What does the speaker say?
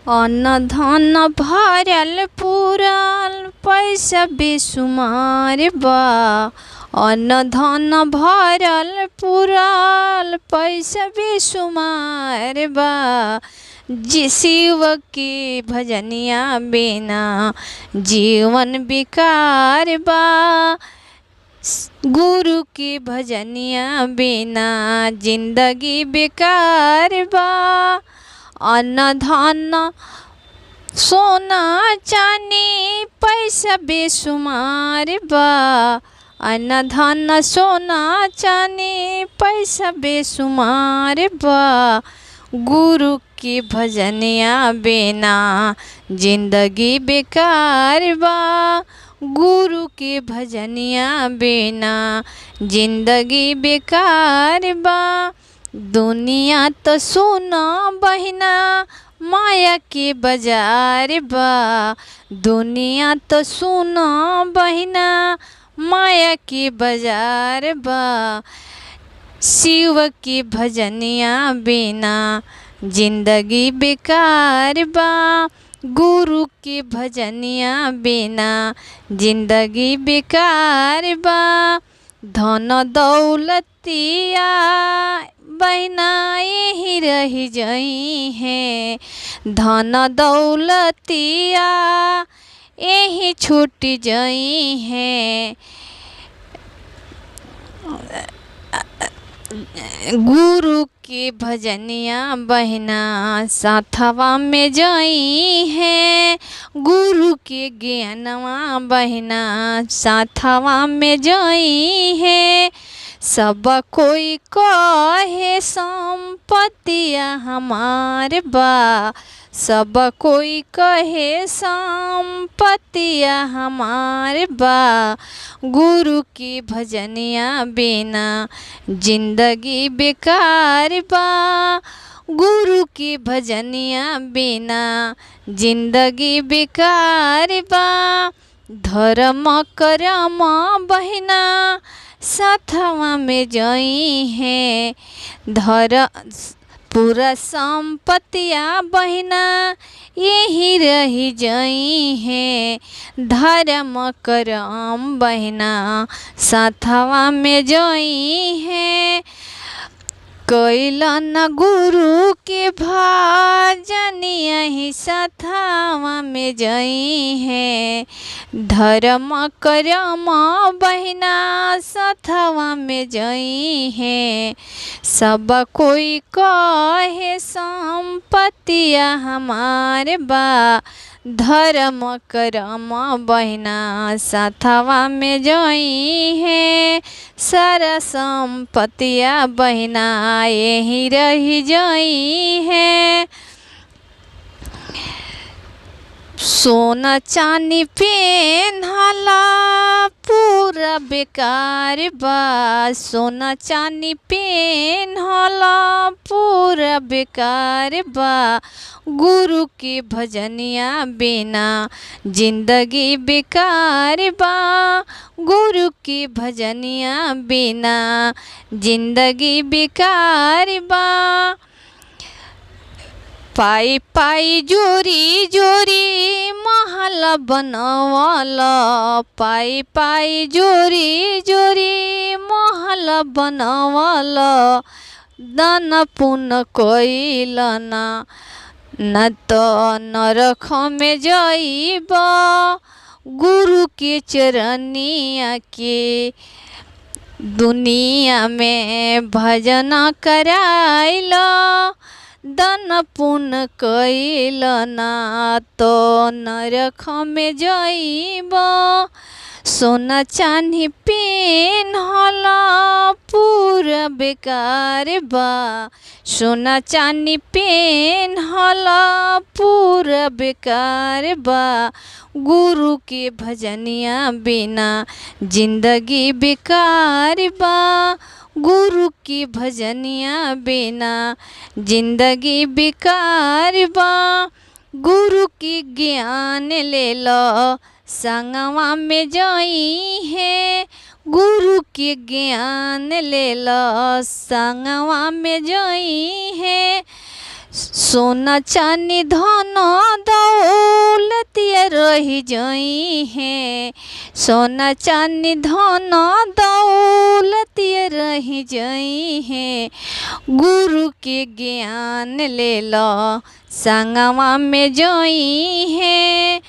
अन्न धन भरल पूरल पैसा बेसुमार बा। अन्न धन भरल पूरल पैसा बेसुमार बा। जी शिव के भजनिया बिना जीवन बेकार बा। गुरु की भजनिया बिना जिंदगी बेकार बा। अन्न धन सोना चांदी पैसा बेसुमार बा। अन्न धन सोना चांदी पैसा बेसुमार बा। गुरु की भजनिया बिना जिंदगी बेकार बा। गुरु की भजनिया बिना जिंदगी बेकार बा। दुनिया तो सुना बहिना माया के बाजार बा। दुनिया तो सुना बहिना माया के बाजार बा। शिव की भजनिया बिना जिंदगी बेकार बा। गुरु की भजनिया बिना जिंदगी बेकार बा। धन दौलतिया बहिना यही रही जई है। धन दौलतिया यही छूट जई है। गुरु की भजनिया बहिना साथवा में जई है। गुरु के ज्ञानवा बहिना साथवा में जई है। सब कोई कहे संपत्तिया हमार बा। सब कोई कहे संपत्तिया हमार बा। गुरु की भजनिया बिना जिंदगी बेकार बा। गुरु की भजनिया बिना जिंदगी बेकार बा। धर्म करम बहिना साथवा में जई है। पूरा संपत्तिया बहिना यही रही जई है। धर्म करम बहिना साथवा में जई है। कैलन गुरु के भजन यही साथवा में जई है। धर्म करम बहिना साथवा में जई है। सब कोई कहे संपत्तिया हमार बा। धर्म करम बहिना साथवा में जई है। सारा संपत्तिया बहिना यही रही जई है। सोना चांदी पेन्हला पूरा बेकार बा। सोना चांदी पेन्हला पूरा बेकार बा। गुरु की भजनिया बिना जिंदगी बेकार बा। गुरु की भजनिया बिना जिंदगी बेकार बा। पाई पाई जोरी जोरी महल बनवाला। पाई पाई जोरी जोरी महल बनवाला। दान पुण्य कइलना न तो नरक में जाइबा। गुरु के चरनिया के दुनिया में भजन कराइला। दान पुण्य कइलना तो नरक में जाइबा। सोना चांदी पेन्हला पूरा बेकार बा। सोना चांदी पेन्हला पूरा बेकार बा। गुरु के भजनिया बिना जिंदगी बेकार बा। गुरु की भजनिया बिना जिंदगी बेकार बा। गुरु की ज्ञान ले लो संगवा में जई है। गुरु के ज्ञान ले लो संगवा में जई है। सोना चांदी धन दौलतिया रही जई है। सोना चांदी धन दौलतिया रही जई है। गुरु के ज्ञान ले लो संगवा में जई है।